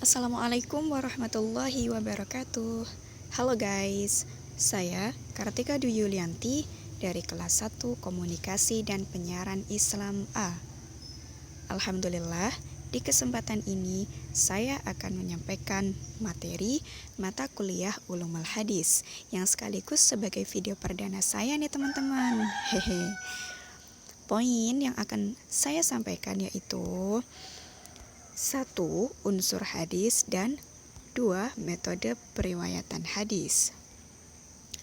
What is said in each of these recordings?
Assalamualaikum warahmatullahi wabarakatuh. Halo guys, saya Kartika Dwi Yulianti dari kelas 1 Komunikasi dan Penyiaran Islam A. Alhamdulillah, di kesempatan ini saya akan menyampaikan materi mata kuliah Ulumul Hadis yang sekaligus sebagai video perdana saya nih teman-teman. Hehe. Poin yang akan saya sampaikan yaitu 1. Unsur hadis dan 2. Metode periwayatan hadis.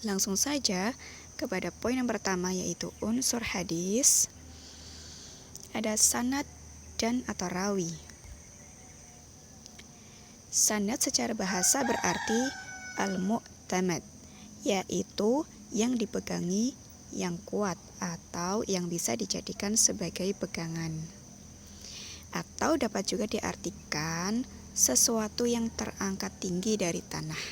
Langsung saja kepada poin yang pertama yaitu unsur hadis. Ada sanad dan atau rawi. Sanad secara bahasa berarti al-mu'tamad, yaitu yang dipegangi, yang kuat atau yang bisa dijadikan sebagai pegangan. Atau dapat juga diartikan sesuatu yang terangkat tinggi dari tanah.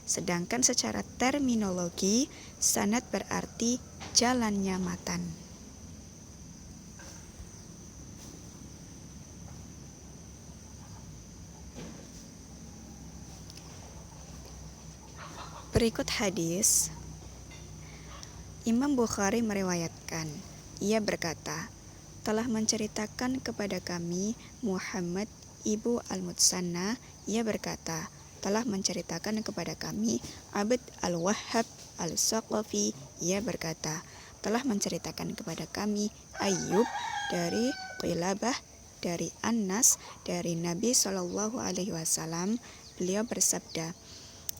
Sedangkan secara terminologi, sanad berarti jalannya matan. Berikut hadis. Imam Bukhari meriwayatkan, ia berkata, telah menceritakan kepada kami Muhammad Ibu Al-Mutsanna, ia berkata, telah menceritakan kepada kami Abd Al-Wahhab Al-Saqafi, ia berkata, telah menceritakan kepada kami Ayyub dari Qilabah, dari Anas, dari Nabi SAW, beliau bersabda,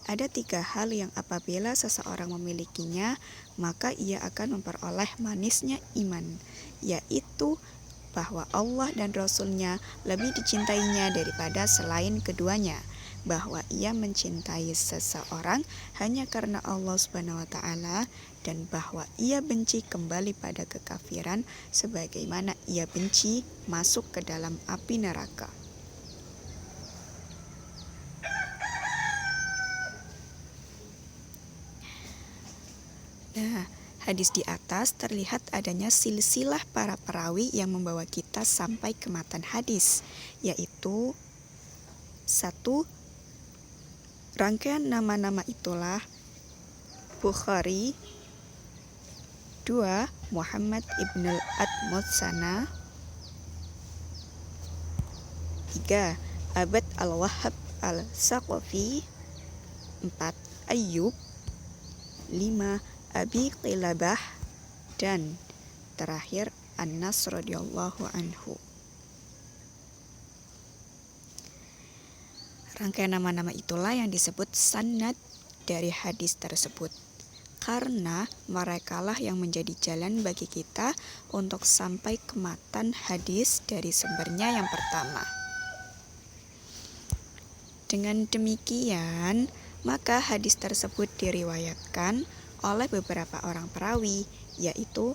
ada 3 hal yang apabila seseorang memilikinya, maka ia akan memperoleh manisnya iman, yaitu bahwa Allah dan Rasul-Nya lebih dicintainya daripada selain keduanya, bahwa ia mencintai seseorang hanya karena Allah Subhanahu wa Ta'ala, dan bahwa ia benci kembali pada kekafiran sebagaimana ia benci masuk ke dalam api neraka. Nah, hadis di atas terlihat adanya silsilah para perawi yang membawa kita sampai ke matan hadis, yaitu 1. Rangkaian nama-nama itulah Bukhari, 2. Muhammad Ibnul Ad-Mutsana, 3. Abd Al-Wahhab Al-Saqafi, 4. Ayyub, 5. Abi Qilabah, dan terakhir Anas radhiyallahu anhu. Rangkaian nama-nama itulah yang disebut sanad dari hadis tersebut, karena merekalah yang menjadi jalan bagi kita untuk sampai ke matan hadis dari sumbernya yang pertama. Dengan demikian, maka hadis tersebut diriwayatkan oleh beberapa orang perawi, yaitu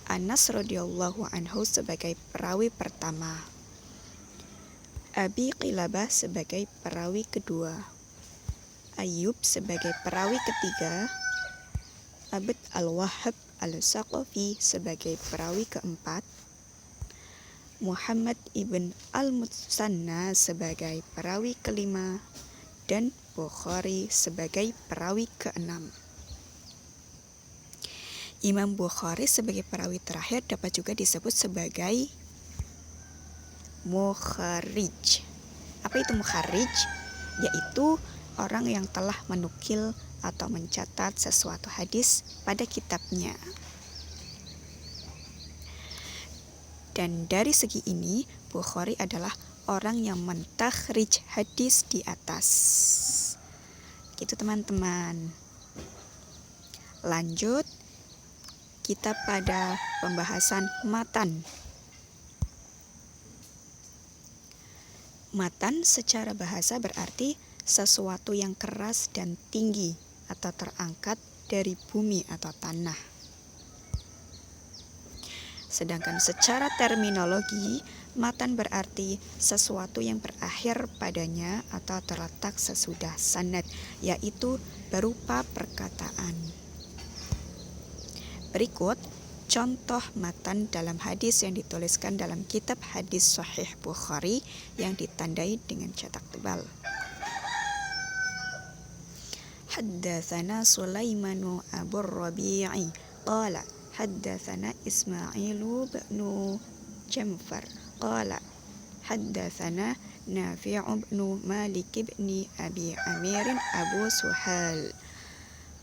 Anas radhiyallahu anhu sebagai perawi pertama, Abi Qilabah sebagai perawi kedua, Ayyub sebagai perawi ketiga, Abd Al-Wahhab Al-Saqafi sebagai perawi keempat, Muhammad Ibn Al-Mutsanna sebagai perawi kelima, dan Bukhari sebagai perawi keenam. Imam Bukhari sebagai perawi terakhir dapat juga disebut sebagai mukharrij. Apa itu mukharrij? Yaitu orang yang telah menukil atau mencatat sesuatu hadis pada kitabnya. Dan dari segi ini, Bukhari adalah orang yang mentakhrij hadis di atas. Gitu teman-teman. Lanjut kita pada pembahasan matan. Matan secara bahasa berarti sesuatu yang keras dan tinggi atau terangkat dari bumi atau tanah. Sedangkan secara terminologi, matan berarti sesuatu yang berakhir padanya atau terletak sesudah sanad, yaitu berupa perkataan. Berikut contoh matan dalam hadis yang dituliskan dalam kitab hadis Sahih Bukhari yang ditandai dengan cetak tebal. Haddatsana Sulaimanu Abu Rabi'i qala haddatsana Ismailu bin Jamfar qala haddatsana Nafi'u bin Malik bin Abi Amir Abu Suhal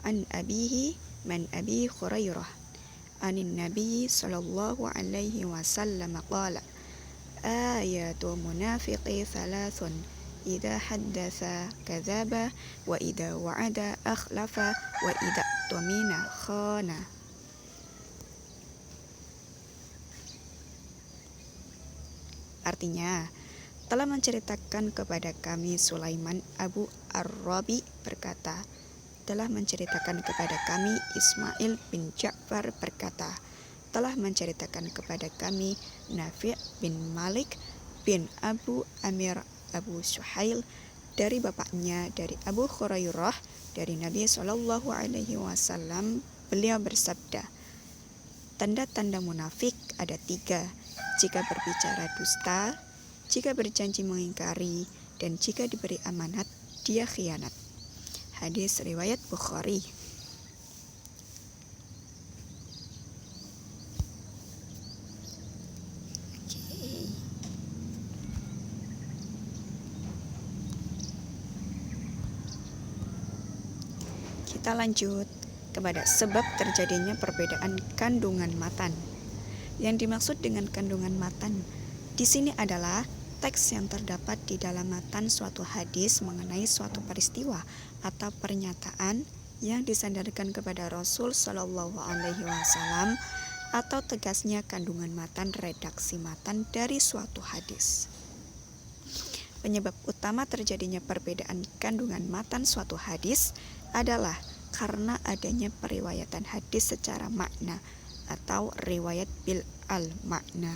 an abihi man Abi Hurairah anin Nabi sallallahu alaihi wasallam qala ayatul munafiqi thalathun idza haddatsa kadzaba wa idza wa'ada akhlafa wa idza tumina khana. Artinya, telah menceritakan kepada kami Sulaiman Abu Ar-Rabi berkata, telah menceritakan kepada kami Ismail bin Ja'far berkata, telah menceritakan kepada kami Nafi' bin Malik bin Abu Amir Abu Suhail dari bapaknya dari Abu Hurairah dari Nabi Shallallahu Alaihi Wasallam, beliau bersabda, tanda-tanda munafik ada 3, jika berbicara dusta, jika berjanji mengingkari, dan jika diberi amanat dia khianat. Hadis riwayat Bukhari. Kita lanjut kepada sebab terjadinya perbedaan kandungan matan. Yang dimaksud dengan kandungan matan di sini adalah teks yang terdapat di dalam matan suatu hadis mengenai suatu peristiwa atau pernyataan yang disandarkan kepada Rasul Shallallahu Alaihi Wasallam, atau tegasnya kandungan matan redaksi matan dari suatu hadis. Penyebab utama terjadinya perbedaan kandungan matan suatu hadis adalah karena adanya periwayatan hadis secara makna atau riwayat bil al-makna.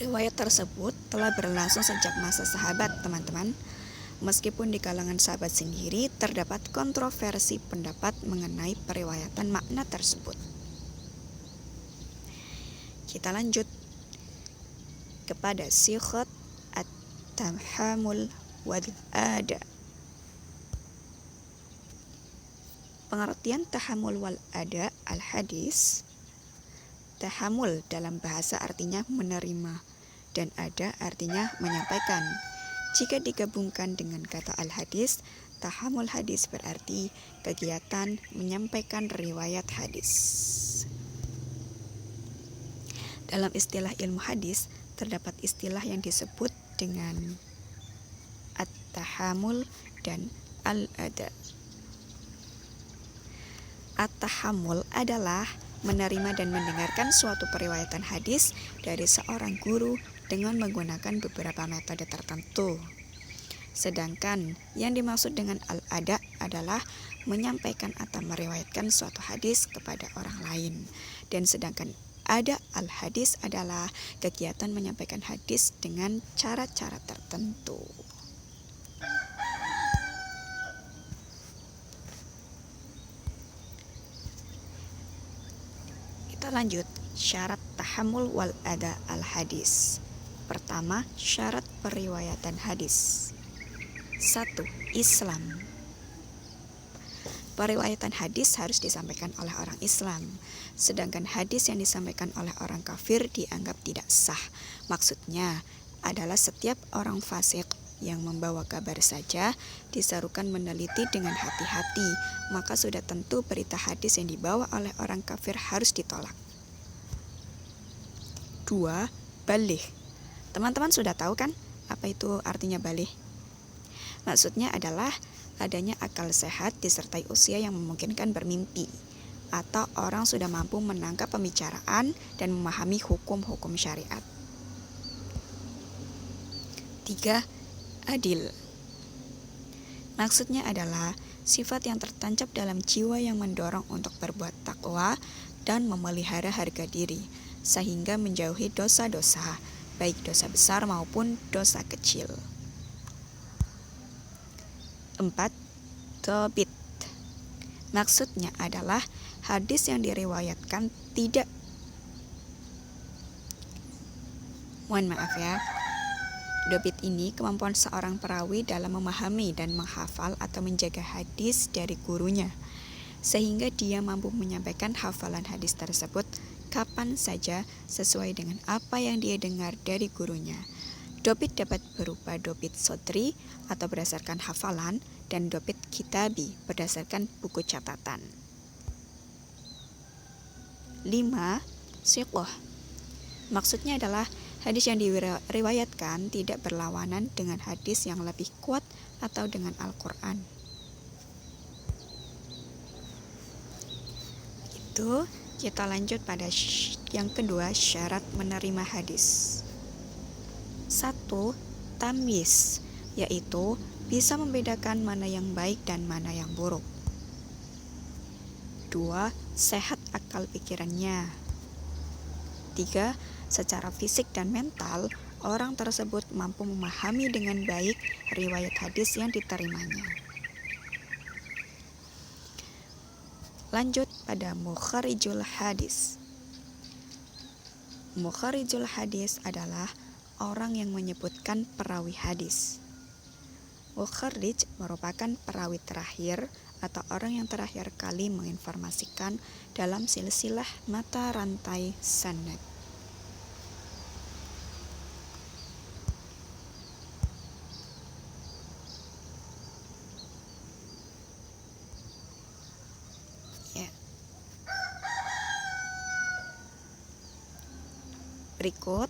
Riwayat tersebut telah berlangsung sejak masa sahabat, teman-teman. Meskipun di kalangan sahabat sendiri terdapat kontroversi pendapat mengenai periwayatan makna tersebut. Kita lanjut kepada sighat at-tahamul wal ada. Pengertian tahamul wal ada al-hadis. Tahamul dalam bahasa artinya menerima, dan ada artinya menyampaikan. Jika digabungkan dengan kata al-hadis, tahamul hadis berarti kegiatan menyampaikan riwayat hadis. Dalam istilah ilmu hadis, terdapat istilah yang disebut dengan at-tahamul dan al-ada. At-tahammul adalah menerima dan mendengarkan suatu periwayatan hadis dari seorang guru dengan menggunakan beberapa metode tertentu. Sedangkan yang dimaksud dengan al-ada adalah menyampaikan atau meriwayatkan suatu hadis kepada orang lain. Dan sedangkan ada al-hadis adalah kegiatan menyampaikan hadis dengan cara-cara tertentu. Kita lanjut, syarat tahammul wal ada al-hadis. Pertama, syarat periwayatan hadis. 1. Islam. Periwayatan hadis harus disampaikan oleh orang Islam, sedangkan hadis yang disampaikan oleh orang kafir dianggap tidak sah. Maksudnya adalah setiap orang fasik yang membawa kabar saja disarukan meneliti dengan hati-hati, maka sudah tentu berita hadis yang dibawa oleh orang kafir harus ditolak. 2. Baligh. Teman-teman sudah tahu kan apa itu artinya baligh? Maksudnya adalah adanya akal sehat disertai usia yang memungkinkan bermimpi, atau orang sudah mampu menangkap pembicaraan dan memahami hukum-hukum syariat. 3. Adil. Maksudnya adalah sifat yang tertancap dalam jiwa yang mendorong untuk berbuat takwa dan memelihara harga diri, sehingga menjauhi dosa-dosa, baik dosa besar maupun dosa kecil. 4. dobit. Maksudnya adalah hadis yang diriwayatkan tidak. Mohon maaf ya. Dobit ini kemampuan seorang perawi dalam memahami dan menghafal atau menjaga hadis dari gurunya, sehingga dia mampu menyampaikan hafalan hadis tersebut kapan saja sesuai dengan apa yang dia dengar dari gurunya. Dobit dapat berupa dobit sodri atau berdasarkan hafalan, dan dobit kitabi berdasarkan buku catatan. 5. Siqah. Maksudnya adalah hadis yang diriwayatkan tidak berlawanan dengan hadis yang lebih kuat atau dengan Al-Quran. Itu kita lanjut pada yang kedua, syarat menerima hadis. 1. Tamyiz, yaitu bisa membedakan mana yang baik dan mana yang buruk. 2. Sehat akal pikirannya. 3. Secara fisik dan mental, orang tersebut mampu memahami dengan baik riwayat hadis yang diterimanya. Lanjut pada mukharijul hadis. Mukharijul hadis adalah orang yang menyebutkan perawi hadis. Mukharij merupakan perawi terakhir atau orang yang terakhir kali menginformasikan dalam silsilah mata rantai sanad. Berikut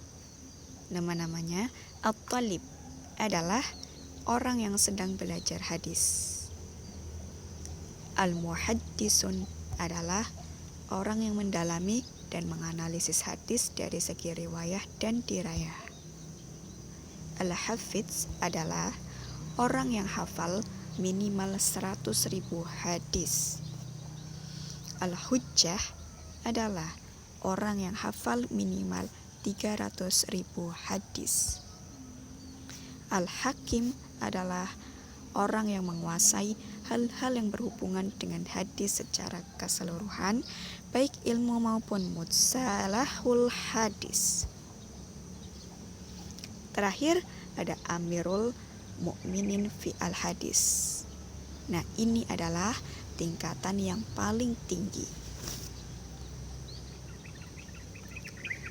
nama-namanya. At-talib adalah orang yang sedang belajar hadis. Al-muhaddisun adalah orang yang mendalami dan menganalisis hadis dari segi riwayah dan dirayah. Al-hafidz adalah orang yang hafal minimal 100.000 hadis. Al-hujjah adalah orang yang hafal minimal 300.000 hadis. Al-hakim adalah orang yang menguasai hal-hal yang berhubungan dengan hadis secara keseluruhan, baik ilmu maupun mutsalahul hadis. Terakhir ada amirul mukminin fi al-hadis. Nah, ini adalah tingkatan yang paling tinggi.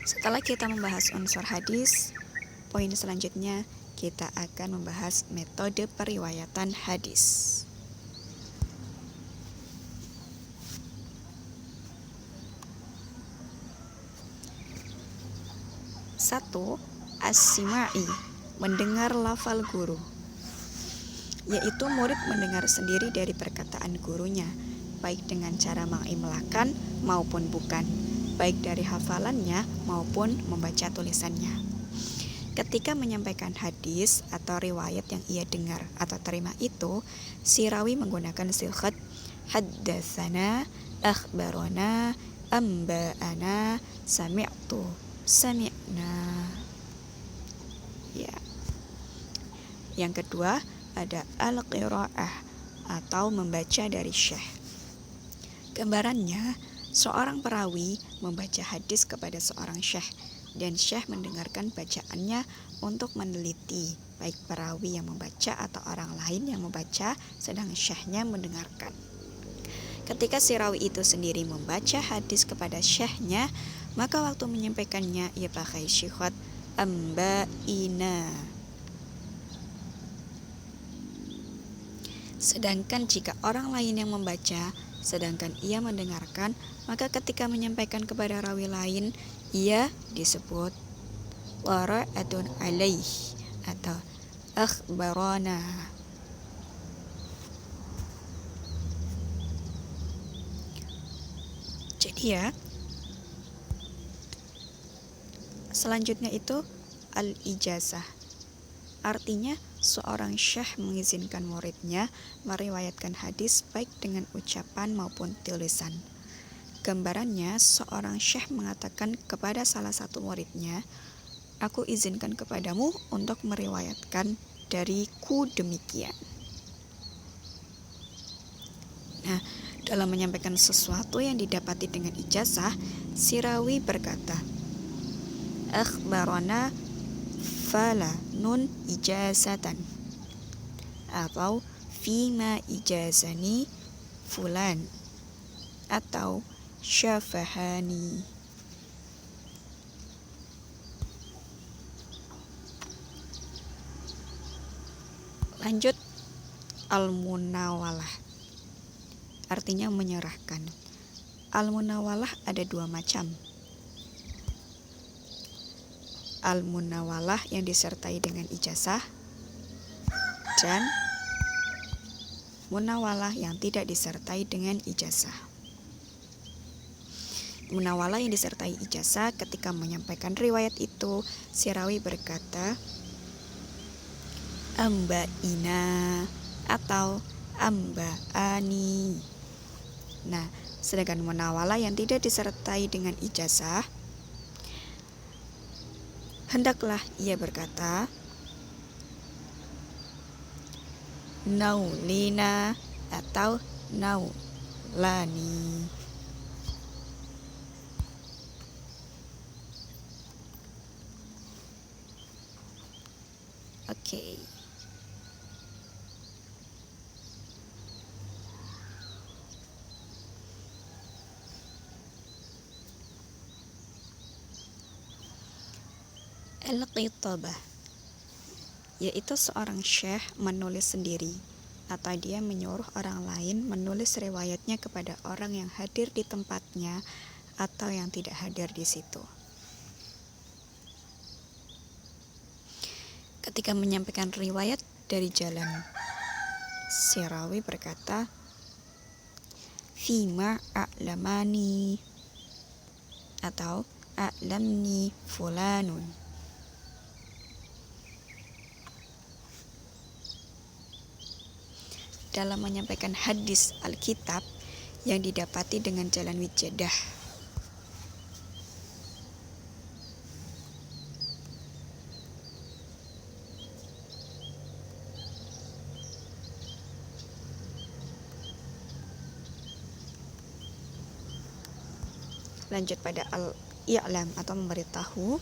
Setelah kita membahas unsur hadis, poin selanjutnya kita akan membahas metode periwayatan hadis. 1. As-sima'i, mendengar lafal guru, yaitu murid mendengar sendiri dari perkataan gurunya, baik dengan cara mengimlakan maupun bukan, baik dari hafalannya maupun membaca tulisannya. Ketika menyampaikan hadis atau riwayat yang ia dengar atau terima itu, si rawi menggunakan silhat haddatsana, akhbarana, amba'ana, sami'tu, sami'na. Ya. Yang kedua ada al-qira'ah atau membaca dari syekh. Gambarannya, seorang perawi membaca hadis kepada seorang syekh, dan syekh mendengarkan bacaannya untuk meneliti, baik perawi yang membaca atau orang lain yang membaca, sedang syekhnya mendengarkan. Ketika si rawi itu sendiri membaca hadis kepada syekhnya, maka waktu menyampaikannya ia pakai syihat amba'ina. Sedangkan jika orang lain yang membaca, sedangkan ia mendengarkan, maka ketika menyampaikan kepada rawi lain, ia disebut wara'atun alaih atau akhbarana. Jadi ya, selanjutnya itu al-ijazah. Artinya seorang syekh mengizinkan muridnya meriwayatkan hadis baik dengan ucapan maupun tulisan. Gambarannya, seorang syekh mengatakan kepada salah satu muridnya, "Aku izinkan kepadamu untuk meriwayatkan dariku demikian." Nah, dalam menyampaikan sesuatu yang didapati dengan ijazah, si rawi berkata, akhbarana fulanun ijazatan, atau fima ijazani fulan, atau syafahani. Lanjut, al-munawalah, artinya menyerahkan. Al-munawalah ada dua macam. Al-munawalah yang disertai dengan ijazah, dan munawalah yang tidak disertai dengan ijazah. Munawalah yang disertai ijazah, ketika menyampaikan riwayat itu, si rawi berkata, amba'ina atau amba'ani. Nah, sedangkan munawalah yang tidak disertai dengan ijazah, hendaklah ia berkata, naulina atau naulani. Oke. Al-Qitabah, yaitu seorang syekh menulis sendiri, atau dia menyuruh orang lain menulis riwayatnya kepada orang yang hadir di tempatnya atau yang tidak hadir di situ. Ketika menyampaikan riwayat dari jalan, si rawi berkata, fima a'lamani atau a'lamni fulanun. Dalam menyampaikan hadis Alkitab yang didapati dengan jalan wijadah, lanjut pada al-i'lam atau memberitahu.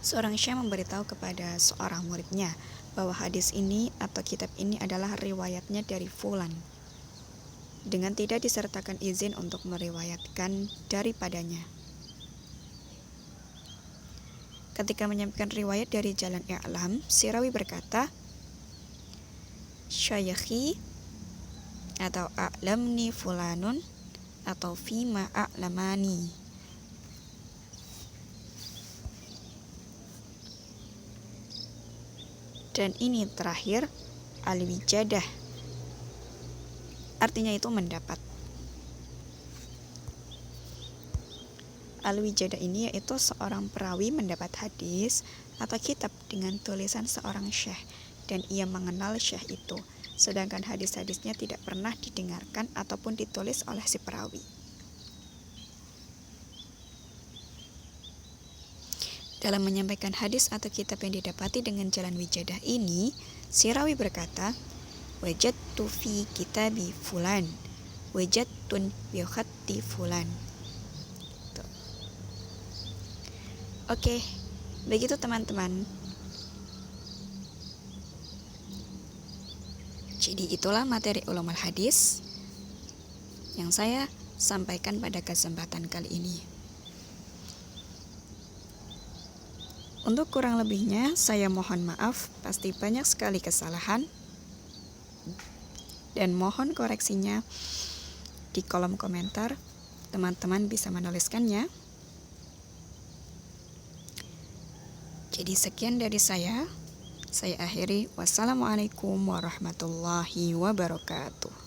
Seorang syekh memberitahu kepada seorang muridnya bahwa hadis ini atau kitab ini adalah riwayatnya dari fulan, dengan tidak disertakan izin untuk meriwayatkan daripadanya. Ketika menyampaikan riwayat dari jalan i'lam, si rawi berkata, syayakhi atau a'lamni fulanun atau fima a'lamani. Dan ini terakhir, al-wijadah, artinya itu mendapat. Al-wijadah ini yaitu seorang perawi mendapat hadis atau kitab dengan tulisan seorang syekh, dan ia mengenal syekh itu, sedangkan hadis-hadisnya tidak pernah didengarkan ataupun ditulis oleh si perawi. Dalam menyampaikan hadis atau kitab yang didapati dengan jalan wijadah ini, si rawi berkata, wajadtu fi kitabi fulan, wajadtun bi khatti fulan. Tuh. Oke, begitu teman-teman. Jadi itulah materi ulumul hadis yang saya sampaikan pada kesempatan kali ini. Untuk kurang lebihnya, saya mohon maaf, pasti banyak sekali kesalahan, dan mohon koreksinya di kolom komentar. Teman-teman bisa menuliskannya. Jadi sekian dari saya akhiri. Wassalamualaikum warahmatullahi wabarakatuh.